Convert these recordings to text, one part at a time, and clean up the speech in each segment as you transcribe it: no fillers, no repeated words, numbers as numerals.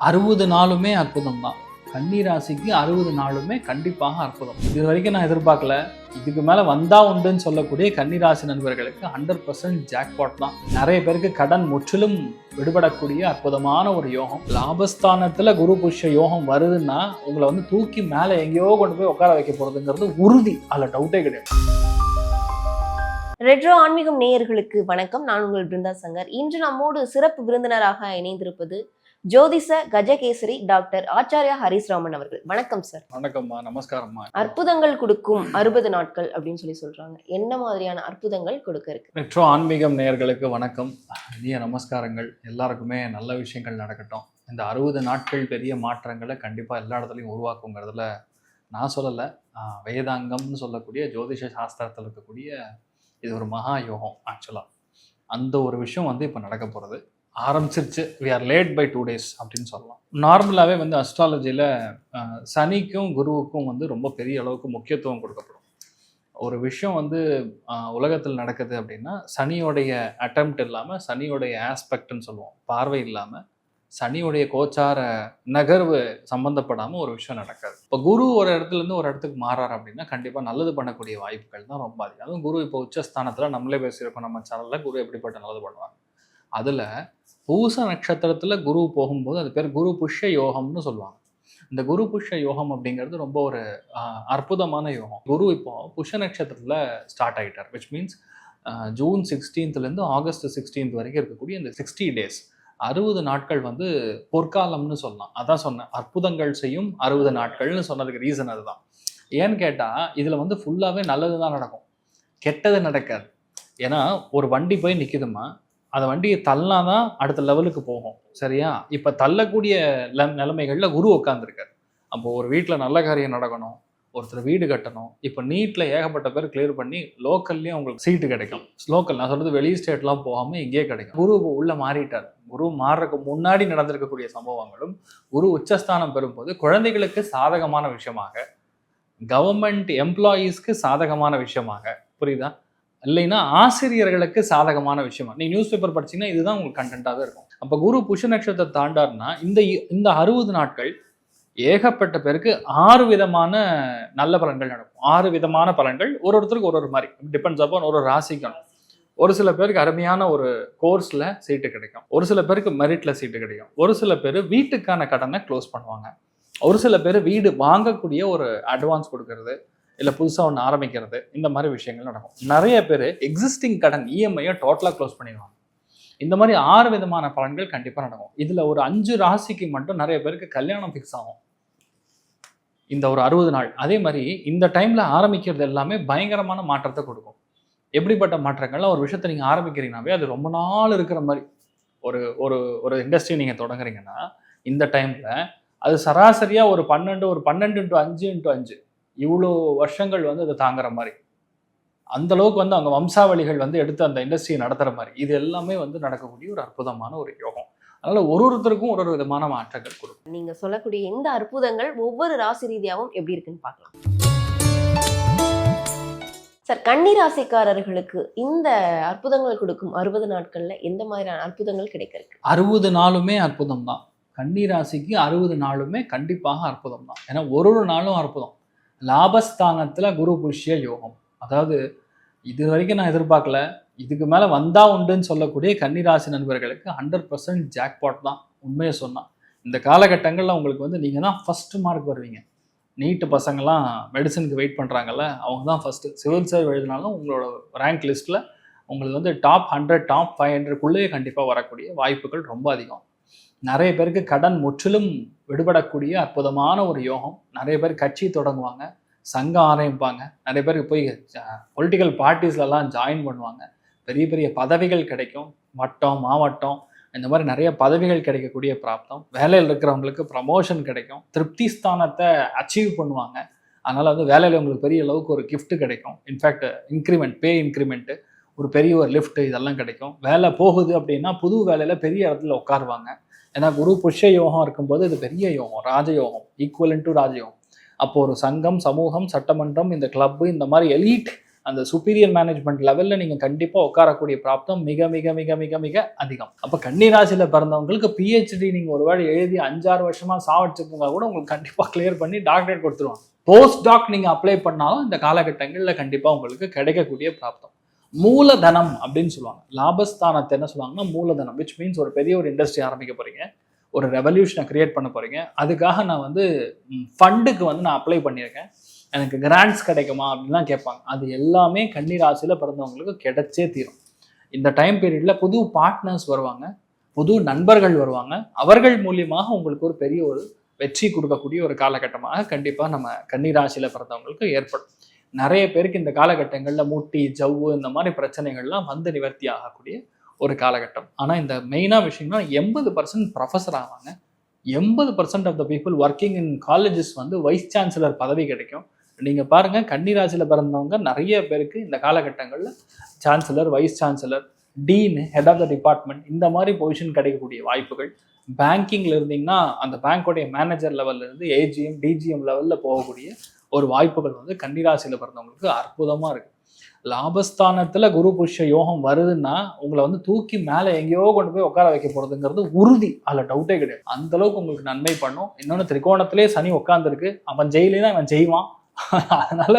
60 நாளுமே அற்புதம் தான். கன்னி ராசிக்கு 60 நாளுமே கண்டிப்பாக அற்புதம். இது வரைக்கும் நான் எதிர்பார்க்கல. இதுக்கு மேல வந்தா உண்டுன்னு சொல்லக்கூடிய கன்னி ராசி நண்பர்களுக்கு 100% ஜாக்பாட் தான். நிறைய பேருக்கு கடன் முற்றிலும் விடுபடக்கூடிய அற்புதமான ஒரு யோகம். லாபஸ்தானத்துல குரு புஷ்ய யோகம் வருதுன்னா உங்களை வந்து தூக்கி மேல எங்கேயோ கொண்டு போய் உட்கார வைக்க போறதுங்கிறது உறுதி. அதுல டவுட்டே கிடையாது. ரெட்ரோ ஆன்மீகம் நேயர்களுக்கு வணக்கம். நான் உங்கள் பிருந்தா சங்கர். இன்று நம்மோடு சிறப்பு விருந்தினராக இணைந்திருப்பது ஜோதிஷ கஜகேசரி டாக்டர் ஆச்சாரியா ஹரிஸ்ராமன் அவர்கள். வணக்கம் சார். வணக்கம்மா, நமஸ்காரம்மா. அற்புதங்கள் கொடுக்கும் 60 நாட்கள் அப்படின்னு சொல்றாங்க. என்ன மாதிரியான அற்புதங்கள் கொடுக்க இருக்கு? ரெட்ரோ ஆன்மீகம் நேயர்களுக்கு வணக்கம், இனிய நமஸ்காரங்கள். எல்லாருக்குமே நல்ல விஷயங்கள் நடக்கட்டும். இந்த 60 நாட்கள் பெரிய மாற்றங்களை கண்டிப்பாக எல்லா இடத்துலையும் உருவாக்குங்கிறதுல நான் சொல்லலை. வேதாங்கம்னு சொல்லக்கூடிய ஜோதிஷ சாஸ்திரத்தில் இருக்கக்கூடிய இது ஒரு மகா யோகம். ஆக்சுவலாக அந்த ஒரு விஷயம் வந்து இப்போ நடக்க போகிறது ஆரம்பிச்சிருச்சு. We are late by 2 days அப்படின்னு சொல்லலாம். நார்மலாகவே வந்து அஸ்ட்ராலஜியில் சனிக்கும் குருவுக்கும் வந்து ரொம்ப பெரிய அளவுக்கு முக்கியத்துவம் கொடுக்கப்படும். ஒரு விஷயம் வந்து உலகத்தில் நடக்குது அப்படின்னா சனியோடைய அட்டெம்ப்ட் இல்லாமல், சனியோடைய ஆஸ்பெக்ட்னு சொல்லுவோம், பார்வை இல்லாமல், சனியுடைய கோச்சார நகர்வு சம்மந்தப்படாமல் ஒரு விஷயம் நடக்காது. இப்போ குரு ஒரு இடத்துலேருந்து ஒரு இடத்துக்கு மாறாரு அப்படின்னா கண்டிப்பாக நல்லது பண்ணக்கூடிய வாய்ப்புகள் தான் ரொம்ப அதிகம். அதுவும் குரு இப்போ உச்சஸ்தானத்தில் நம்மளே பேசியிருக்கோம் நம்ம சேனலில், குரு எப்படிப்பட்ட நல்லது பண்ணுவாங்க. அதில் பூச நட்சத்திரத்தில் குரு போகும்போது அது பேர் குரு புஷ்ய யோகம்னு சொல்லுவாங்க. இந்த குரு புஷ்ய யோகம் அப்படிங்கிறது ரொம்ப ஒரு அற்புதமான யோகம். குரு இப்போ புஷ்ய நட்சத்திரத்தில் ஸ்டார்ட் ஆகிட்டார். Which means June 16th August 16th வரைக்கும் இருக்கக்கூடிய இந்த 60 days 60 நாட்கள் வந்து பொற்காலம்னு சொல்லலாம். அதான் சொன்னேன், அற்புதங்கள் செய்யும் 60 நாட்கள்னு சொன்னதுக்கு ரீசன் அதுதான். ஏன்னு கேட்டால் இதில் வந்து ஃபுல்லாகவே நல்லது தான் நடக்கும், கெட்டது நடக்காது. ஏன்னா ஒரு வண்டி போய் நிற்குதுமா, அந்த வண்டியை தள்ளனா தான் அடுத்த லெவலுக்கு போகும். சரியா? இப்போ தள்ளக்கூடிய நிலைமைகளில் குரு உட்காந்துருக்காரு. அப்போ ஒரு வீட்டில் நல்ல காரியம் நடக்கணும், ஒருத்தர் வீடு கட்டணும். இப்போ நீட்டில் ஏகப்பட்ட பேர் கிளியர் பண்ணி லோக்கல்லையும் உங்களுக்கு சீட்டு கிடைக்கும். லோக்கல் நான் சொல்கிறது வெளி ஸ்டேட்லாம் போகாமல் இங்கேயே கிடைக்கும். குரு உள்ளே மாறிட்டார். குரு மாறுறதுக்கு முன்னாடி நடந்திருக்கக்கூடிய சம்பவங்களும் குரு உச்சஸ்தானம் பெறும்போது குழந்தைகளுக்கு சாதகமான விஷயமாக, கவர்மெண்ட் எம்ப்ளாயீஸ்க்கு சாதகமான விஷயமாக, புரியுதா? இல்லைன்னா ஆசிரியர்களுக்கு சாதகமான விஷயமா. நீ நியூஸ் பேப்பர் படிச்சீங்கன்னா இதுதான் உங்களுக்கு கண்டென்ட்டாகவே இருக்கும். அப்போ குரு புஷ நட்சத்திரத்தை தாண்டாருன்னா இந்த 60 நாட்கள் ஏகப்பட்ட பேருக்கு 6 விதமான நல்ல பலன்கள் நடக்கும். 6 விதமான பலன்கள் ஒருத்தருக்கு ஒரு மாதிரி டிபெண்ட்ஸ் அப்பான் ஒரு ராசிக்கும். ஒரு சில பேருக்கு அருமையான ஒரு கோர்ஸில் சீட்டு கிடைக்கும், ஒரு சில பேருக்கு மெரிட்டில் சீட்டு கிடைக்கும், ஒரு சில பேர் வீட்டுக்கான கடனை க்ளோஸ் பண்ணுவாங்க, ஒரு சில பேர் வீடு வாங்கக்கூடிய ஒரு அட்வான்ஸ் கொடுக்கறது, இல்லை புதுசாக ஒன்று ஆரம்பிக்கிறது, இந்த மாதிரி விஷயங்கள் நடக்கும். நிறைய பேர் எக்ஸிஸ்டிங் கடன் இஎம்ஐயை டோட்டலாக க்ளோஸ் பண்ணிடுவாங்க. இந்த மாதிரி 6 விதமான பலன்கள் கண்டிப்பாக நடக்கும். இதில் ஒரு 5 ராசிக்கு மட்டும் நிறைய பேருக்கு கல்யாணம் ஃபிக்ஸ் ஆகும் இந்த ஒரு 60 நாள். அதே மாதிரி இந்த டைமில் ஆரம்பிக்கிறது எல்லாமே பயங்கரமான மாற்றத்தை கொடுக்கும். எப்படிப்பட்ட மாற்றங்கள்லாம் ஒரு விஷயத்தை நீங்கள் ஆரம்பிக்கிறீங்கன்னாவே அது ரொம்ப நாள் இருக்கிற மாதிரி. ஒரு ஒரு ஒரு இண்டஸ்ட்ரி நீங்கள் தொடங்குறீங்கன்னா இந்த டைமில் அது சராசரியாக ஒரு 12 × 5 × 5 இவ்வளோ வருஷங்கள் வந்து அதை தாங்குற மாதிரி, அந்த அளவுக்கு வந்து அவங்க வம்சாவளிகள் வந்து எடுத்து அந்த இண்டஸ்ட்ரியை நடத்துகிற மாதிரி, இது எல்லாமே வந்து நடக்கக்கூடிய ஒரு அற்புதமான ஒரு யோகம். அதனால ஒருத்தருக்கும் ஒரு விதமான மாற்றங்கள் கொடுக்கும். நீங்க சொல்லக்கூடிய இந்த அற்புதங்கள் ஒவ்வொரு ராசி ரீதியாகவும் எப்படி இருக்குன்னு பார்க்கலாம் சார். கன்னி ராசிக்காரர்களுக்கு இந்த அற்புதங்கள் கொடுக்கும் 60 நாட்கள்ல எந்த மாதிரியான அற்புதங்கள் கிடைக்க இருக்கு? 60 நாளுமே அற்புதம் தான். கன்னி ராசிக்கு 60 நாளுமே கண்டிப்பாக அற்புதம் தான். ஏன்னா ஒரு நாளும் அற்புதம். லாபஸ்தானத்துல குரு புஷ்ய யோகம். அதாவது இது வரைக்கும் நான் எதிர்பார்க்கல. இதுக்கு மேலே வந்தா உண்டுன்னு சொல்லக்கூடிய கன்னிராசி நண்பர்களுக்கு 100% ஜாக்பாட் தான். உண்மையை சொன்னால் இந்த காலகட்டங்களில் உங்களுக்கு வந்து நீங்கள் தான் ஃபஸ்ட்டு மார்க் வருவீங்க. நீட்டு பசங்கள்லாம் மெடிசனுக்கு வெயிட் பண்ணுறாங்கல்ல, அவங்க தான் ஃபஸ்ட்டு. சிவில் சர்வ் எழுதினாலும் உங்களோட ரேங்க் லிஸ்ட்டில் உங்களுக்கு வந்து டாப் 100 டாப் 500க்குள்ளேயே கண்டிப்பாக வரக்கூடிய வாய்ப்புகள் ரொம்ப அதிகம். நிறைய பேருக்கு கடன் முற்றிலும் விடுபடக்கூடிய அற்புதமான ஒரு யோகம். நிறைய பேர் கட்சி தொடங்குவாங்க, சங்கம் ஆரம்பிப்பாங்க, நிறைய பேருக்கு போய் பொலிட்டிக்கல் பார்ட்டிஸ்லலாம் ஜாயின் பண்ணுவாங்க, பெரிய பெரிய பதவிகள் கிடைக்கும், வட்டம் மாவட்டம் இந்த மாதிரி நிறைய பதவிகள் கிடைக்கக்கூடிய பிராப்தம். வேலையில் இருக்கிறவங்களுக்கு ப்ரமோஷன் கிடைக்கும், திருப்தி ஸ்தானத்தை அச்சீவ் பண்ணுவாங்க. அதனால் வந்து வேலையில் உங்களுக்கு பெரிய அளவுக்கு ஒரு கிஃப்ட் கிடைக்கும். இன்ஃபேக்ட் இன்க்ரிமெண்ட், பே இன்க்ரிமெண்ட்டு, ஒரு பெரிய ஒரு லிஃப்ட் இதெல்லாம் கிடைக்கும். வேலை போகுது அப்படின்னா புது வேலையில் பெரிய இடத்துல உட்காருவாங்க. ஏன்னா குரு புஷ்ய யோகம் இருக்கும்போது இது பெரிய யோகம், ராஜயோகம், ஈக்குவலன் டு ராஜயோகம். அப்போ ஒரு சங்கம், சமூகம், சட்டமன்றம், இந்த கிளப்பு, இந்த மாதிரி எலீட் அந்த சுப்பீரியர் மேனேஜ்மெண்ட் லெவலில் நீங்கள் கண்டிப்பாக உட்காரக்கூடிய பிராப்தம் மிக மிக மிக மிக மிக அதிகம். அப்போ கன்னி ராசியில் பிறந்தவங்களுக்கு பிஹெச்டி நீங்கள் ஒரு வேளை எழுதி 5-6 வருஷமாக சாவடிச்சிருந்தா கூட உங்களுக்கு கண்டிப்பாக கிளியர் பண்ணி டாக்டரேட் கொடுத்துருவாங்க. போஸ்ட் டாக் நீங்கள் அப்ளை பண்ணாலும் இந்த காலகட்டங்களில் கண்டிப்பாக உங்களுக்கு கிடைக்கக்கூடிய பிராப்தம். மூலதனம் அப்படின்னு சொல்லுவாங்க. லாபஸ்தானத்தை என்ன சொல்லுவாங்கன்னா மூலதனம், விச் மீன்ஸ் ஒரு பெரிய ஒரு இண்டஸ்ட்ரி ஆரம்பிக்க போறீங்க, ஒரு ரெவல்யூஷனை கிரியேட் பண்ண போறீங்க. அதுக்காக நான் வந்து ஃபண்டுக்கு வந்து நான் அப்ளை பண்ணியிருக்கேன், எனக்கு கிராண்ட்ஸ் கிடைக்குமா அப்படின்லாம் கேட்பாங்க. அது எல்லாமே கன்னி ராசியில் பிறந்தவங்களுக்கு கிடைச்சே தீரும். இந்த டைம் பீரியட்ல புது பார்ட்னர்ஸ் வருவாங்க, புது நண்பர்கள் வருவாங்க. அவர்கள் மூலியமாக உங்களுக்கு ஒரு பெரிய ஒரு வெற்றி கொடுக்கக்கூடிய ஒரு காலகட்டமாக கண்டிப்பாக நம்ம கன்னி ராசியில் பிறந்தவங்களுக்கு ஏற்படும். நிறைய பேருக்கு இந்த காலகட்டங்களில் மூட்டி ஜவ்வு இந்த மாதிரி பிரச்சனைகள்லாம் வந்து நிவர்த்தி ஆகக்கூடிய ஒரு காலகட்டம். ஆனால் இந்த மெயினாக விஷயம்னா 80% ப்ரொஃபஸர் ஆவாங்க. 80% of the people working in colleges வந்து வைஸ் சான்சலர் பதவி கிடைக்கும். நீங்கள் பாருங்கள், கன்னி ராசியில் பிறந்தவங்க நிறைய பேருக்கு இந்த காலகட்டங்களில் chancellor, vice chancellor, dean, head of the department இந்த மாதிரி பொசிஷன் கிடைக்கக்கூடிய வாய்ப்புகள். பேங்கிங்கில் இருந்தீங்கன்னா அந்த பேங்க்கோடைய மேனேஜர் லெவலில் இருந்து ஏஜிஎம், டிஜிஎம் லெவலில் போகக்கூடிய ஒரு வாய்ப்புகள் வந்து கன்னி ராசியில் பிறந்தவங்களுக்கு அற்புதமாக இருக்குது. லாபஸ்தானத்தில் குரு புஷ்ய யோகம் வருதுன்னா உங்களை வந்து தூக்கி மேலே எங்கேயோ கொண்டு போய் உட்கார வைக்க போகிறதுங்கிறது உறுதி, அதில் டவுட்டே கிடையாது. அந்தளவுக்கு உங்களுக்கு நன்மை பண்ணும். இன்னொன்று திரிகோணத்திலே சனி உட்காந்துருக்கு, அவன் ஜெயிலாம் இவன் ஜெயிவான். அதனால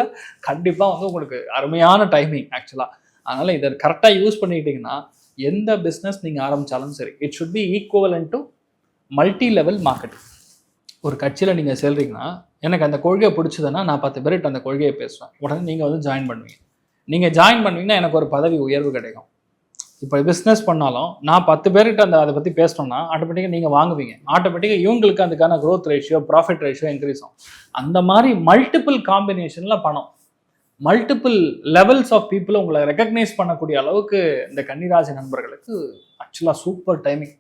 கண்டிப்பாக வந்து உங்களுக்கு அருமையான டைமிங் ஆக்சுவலாக. அதனால் இதை கரெக்டாக யூஸ் பண்ணிக்கிட்டிங்கன்னா எந்த பிஸ்னஸ் நீங்கள் ஆரம்பித்தாலும் சரி, it should be equivalent to multi level marketing. ஒரு கட்சியில் நீங்கள் செல்றீங்கன்னா எனக்கு அந்த கொள்கையை பிடிச்சதுன்னா நான் 10 பேர்கிட்ட அந்த கொள்கையை பேசுவேன், உடனே நீங்கள் வந்து ஜாயின் பண்ணுவீங்க. நீங்கள் ஜாயின் பண்ணுவீங்கன்னா எனக்கு ஒரு பதவி உயர்வு கிடைக்கும். இப்போ பிஸ்னஸ் பண்ணாலும் நான் 10 பேர்கிட்ட அதை பற்றி பேசினோம்னா ஆட்டோமேட்டிக்காக நீங்கள் வாங்குவீங்க. ஆட்டோமேட்டிக்காக இவங்களுக்கு அதுக்கான growth ratio, profit ratio increase ஆகும். அந்த மாதிரி மல்டிபிள் காம்பினேஷனில் பணம், மல்டிபிள் லெவல்ஸ் ஆஃப் பீப்புளை உங்களை ரெக்கக்னைஸ் பண்ணக்கூடிய அளவுக்கு இந்த கன்னிராசி நண்பர்களுக்கு ஆக்சுவலாக சூப்பர் டைமிங்.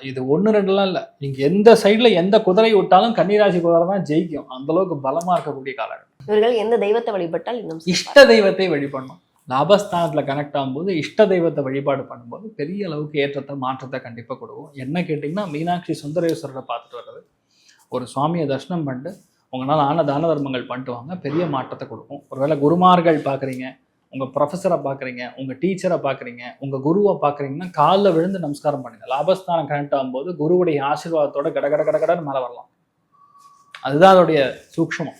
இது 1-2லாம் இல்லை, நீங்கள் எந்த சைடில் எந்த குதிரை விட்டாலும் கன்னிராசி குதிரை தான் ஜெயிக்கும். அந்தளவுக்கு பலமாக இருக்கக்கூடிய காலகட்டம். இவர்கள் எந்த தெய்வத்தை வழிபட்டால் இன்னும் இஷ்ட தெய்வத்தை வழிபடணும். லாபஸ்தானத்தில் கனெக்ட் ஆகும்போது இஷ்ட தெய்வத்தை வழிபாடு பண்ணும்போது பெரிய அளவுக்கு ஏற்றத்தை மாற்றத்தை கண்டிப்பாக கொடுக்கும். என்ன கேட்டிங்கன்னா மீனாட்சி சுந்தரேஸ்வரரை பார்த்துட்டு வர்றது, ஒரு சுவாமியை தரிசனம் பண்ணிட்டு உங்களால் ஆன தான தர்மங்கள் பண்ணிட்டு வாங்க, பெரிய மாற்றத்தை கொடுக்கும். ஒருவேளை குருமார்கள் பார்க்குறீங்க, உங்கள் ப்ரொஃபஸரை பார்க்குறீங்க, உங்கள் டீச்சரை பார்க்குறீங்க, உங்கள் குருவை பார்க்குறீங்கன்னா காலில் விழுந்து நமஸ்காரம் பண்ணுங்கள். லாபஸ்தானம் கனெக்ட் ஆகும்போது குருவுடைய ஆசீர்வாதத்தோட கடன்னு மேலே வரலாம். அதுதான் அதோடைய சூக்ஷமம்.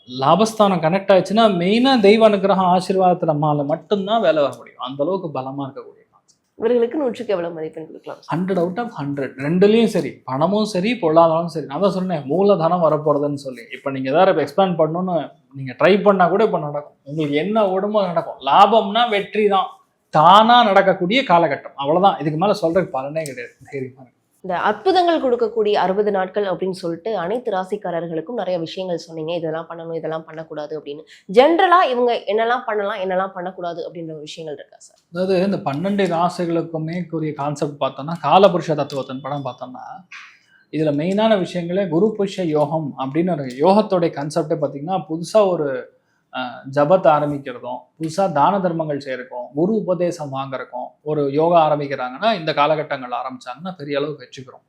லாபஸ்தானம் கனெக்ட் ஆச்சுன்னா மெயினாக தெய்வ அனுகிரகம் ஆசீர்வாதத்தில் நம்மளால மட்டும்தான் வேலை வர முடியும். அந்த அளவுக்கு பலமாக இருக்கக்கூடிய இவர்களுக்கு 100க்கு எவ்வளவு மதிப்பெண் கொடுக்கலாம்? 100 out of 100. ரெண்டுலேயும் சரி, பணமும் சரி பொருளாதாரமும் சரி. நான் தான் சொன்னேன் மூலதனம் வரப்போகிறதுன்னு சொல்லி. இப்போ நீங்கள் எதாவது எக்ஸ்பேண்ட் பண்ணணும்னு நீங்கள் ட்ரை பண்ணால் கூட இப்போ நடக்கும். உங்களுக்கு என்ன ஓடுமோ நடக்கும். லாபம்னா வெற்றி தான், தானாக நடக்கக்கூடிய காலகட்டம். அவ்வளோதான், இதுக்கு மேலே சொல்கிறதுக்கு பலனே கிடையாது. தைரியமாக இந்த அற்புதங்கள் கொடுக்கக்கூடிய 60 நாட்கள் அப்படின்னு சொல்லிட்டு அனைத்து ராசிக்காரர்களுக்கும் நிறைய விஷயங்கள் சொன்னீங்க. இதெல்லாம் பண்ணணும், இதெல்லாம் பண்ணக்கூடாது அப்படின்னு. ஜென்ரலா இவங்க என்னெல்லாம் பண்ணலாம், என்னெல்லாம் பண்ணக்கூடாது அப்படின்ற விஷயங்கள் இருக்கா சார்? அதாவது இந்த 12 ராசிகளுக்குமே கூடிய கான்செப்ட் பார்த்தோம்னா, காலபுருஷ தத்துவத்தின் படம் பார்த்தோம்னா இதில் மெயினான விஷயங்களே குரு புருஷ யோகம் அப்படின்னு ஒரு யோகத்தோடைய கான்செப்டே பார்த்தீங்கன்னா புதுசாக ஒரு ஜபத்தை ஆரம்பிக்கிறதும், புதுசாக தான தர்மங்கள் செய்யறதுக்கும், குரு உபதேசம் வாங்குறதுக்கும் ஒரு யோகா ஆரம்பிக்கிறாங்கன்னா இந்த காலகட்டங்கள் ஆரம்பிச்சாங்கன்னா பெரிய அளவுக்கு வெற்றி பெறும்.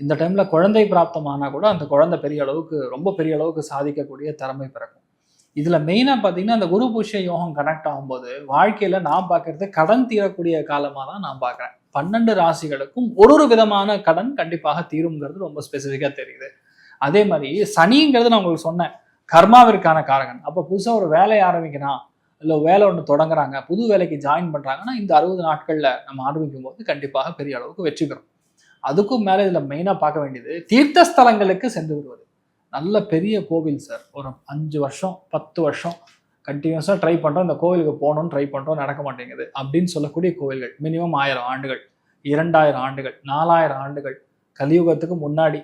இந்த டைமில் குழந்தை பிராப்தமானால் கூட அந்த குழந்தை பெரிய அளவுக்கு, ரொம்ப பெரிய அளவுக்கு சாதிக்கக்கூடிய திறமை பிறக்கும். இதில் மெயினாக பார்த்தீங்கன்னா அந்த குரு புருஷ யோகம் கனெக்ட் ஆகும்போது வாழ்க்கையில் நான் பார்க்கறது கடன் தீரக்கூடிய காலமாக தான் நான் பார்க்குறேன். 12 ராசிகளுக்கும் ஒரு விதமான கடன் கண்டிப்பாக தீருங்கிறது ரொம்ப ஸ்பெசிஃபிக்காக தெரியுது. அதே மாதிரி சனிங்கிறது நான் உங்களுக்கு சொன்னேன், கர்மாவிற்கான காரகன். அப்போ புதுசாக ஒரு வேலையை ஆரம்பிக்கிறான், இல்லை வேலை ஒன்று தொடங்குறாங்க, புது வேலைக்கு ஜாயின் பண்ணுறாங்கன்னா இந்த 60 நாட்களில் நம்ம ஆரம்பிக்கும் போது கண்டிப்பாக பெரிய அளவுக்கு வெற்றி பெறும். அதுக்கும் மேலே இதில் மெயினாக பார்க்க வேண்டியது தீர்த்த ஸ்தலங்களுக்கு சென்று வருவது. நல்ல பெரிய கோவில் சார், ஒரு 5 வருஷம் 10 வருஷம் கண்டினியூஸாக ட்ரை பண்ணுறோம், இந்த கோவிலுக்கு போகணும்னு ட்ரை பண்ணுறோம், நடக்க மாட்டேங்குது அப்படின்னு சொல்லக்கூடிய கோவில்கள் மினிமம் 1000 ஆண்டுகள், 2000 ஆண்டுகள், 4000 ஆண்டுகள், கலியுகத்துக்கு முன்னாடி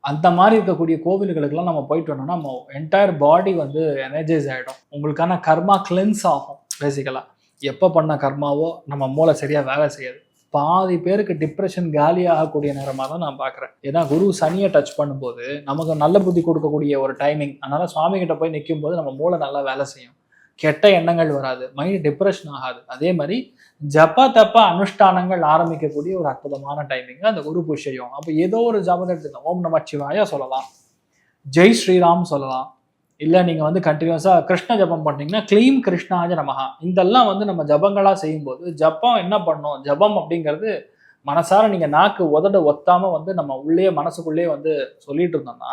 அந்த மாதிரி இருக்கக்கூடிய கோவில்களுக்கெல்லாம் நம்ம போயிட்டு வந்தோம்னா நம்ம என்டையர் பாடி வந்து எனர்ஜைஸ் ஆகிடும். உங்களுக்கான கர்மா கிளென்ஸ் ஆகும். பேசிக்கலாக எப்போ பண்ண கர்மாவோ நம்ம மூளை சரியாக வேலை செய்யாது. பாதி பேருக்கு டிப்ரெஷன் காலி ஆகக்கூடிய நேரமாக தான் நான் பார்க்குறேன். ஏன்னா குரு சனியை டச் பண்ணும்போது நமக்கு நல்ல புத்தி கொடுக்கக்கூடிய ஒரு டைமிங். அதனால் சுவாமிகிட்ட போய் நிற்கும் போது நம்ம மூளை நல்லா வேலை செய்யும், கெட்ட எண்ணங்கள் வராது, மைண்ட் டிப்ரெஷன் ஆகாது. அதே மாதிரி ஜப்ப தப்ப அனுஷ்டானங்கள் ஆரம்பிக்கக்கூடிய ஒரு அற்புதமான டைமிங் அந்த குரு புஷ்யம். அப்போ ஏதோ ஒரு ஜபம் எடுத்துக்கலாம், ஓம் நம சிவாயா சொல்லலாம், ஜெய் ஸ்ரீராம் சொல்லலாம், இல்லை நீங்கள் வந்து கண்டினியூஸாக கிருஷ்ண ஜபம் பண்ணீங்கன்னா க்ளீம் கிருஷ்ணாஜ நமஹா, இதெல்லாம் வந்து நம்ம ஜபங்களாக செய்யும்போது ஜபம் என்ன பண்ணணும், ஜபம் அப்படிங்கிறது மனசார நீங்கள் நாக்கு உதட ஒத்தாமல் வந்து நம்ம உள்ளே மனசுக்குள்ளேயே வந்து சொல்லிட்டு இருந்தோம்னா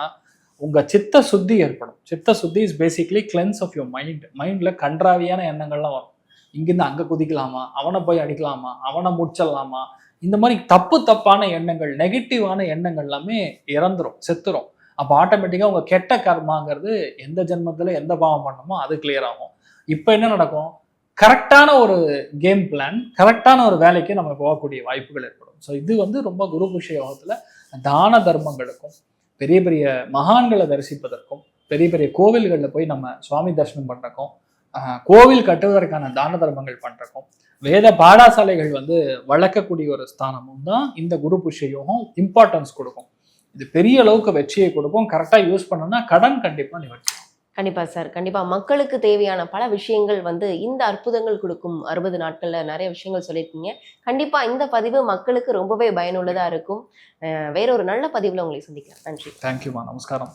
உங்கள் சித்த சுத்தி ஏற்படும். சித்த சுத்தி is basically cleanse of your mind. மைண்டில் கன்றாவியான எண்ணங்கள்லாம் வரும். இங்கேருந்து அங்கே குதிக்கலாமா, அவனை போய் அடிக்கலாமா, அவனை முடிச்சிடலாமா, இந்த மாதிரி தப்பான எண்ணங்கள், நெகட்டிவான எண்ணங்கள் எல்லாமே இறந்துரும், செத்துரும். அப்போ ஆட்டோமேட்டிக்காக உங்கள் கெட்ட கர்மாங்கிறது எந்த ஜென்மத்தில் எந்த பாவம் பண்ணணுமோ அது கிளியர் ஆகும். இப்போ என்ன நடக்கும், கரெக்டான ஒரு கேம் பிளான், கரெக்டான ஒரு வேலைக்கு நம்ம போகக்கூடிய வாய்ப்புகள் ஏற்படும். ஸோ இது வந்து ரொம்ப குரு புஷ்ய யோகத்தில் தான தர்மங்களுக்கும் பெரிய பெரிய மகான்களை தரிசிப்பதற்கும் பெரிய பெரிய கோவில்களில் போய் நம்ம சுவாமி தரிசனம் பண்ணுறக்கும் கோவில் கட்டுவதற்கான தான தர்மங்கள் பண்ணுறக்கும் வேத பாடசாலைகள் வந்து வளர்க்கக்கூடிய ஒரு ஸ்தானமும் தான் இந்த குரு புஷ்ய யோகம் இம்பார்ட்டன்ஸ் கொடுக்கும். இது பெரிய அளவுக்கு வெற்றியை கொடுக்கும். கரெக்டாக யூஸ் பண்ணோம்னா கடன் கண்டிப்பாக நிவர்த்தி. கண்டிப்பா சார், கண்டிப்பா மக்களுக்கு தேவையான பல விஷயங்கள் வந்து இந்த அற்புதங்கள் கொடுக்கும் 60 நாட்கள்ல நிறைய விஷயங்கள் சொல்லியிருக்கீங்க. கண்டிப்பா இந்த பதிவு மக்களுக்கு ரொம்பவே பயனுள்ளதா இருக்கும். வேற ஒரு நல்ல பதிவுல உங்களை சந்திக்கிறேன். நன்றி. தேங்க்யூமா, நமஸ்காரம்.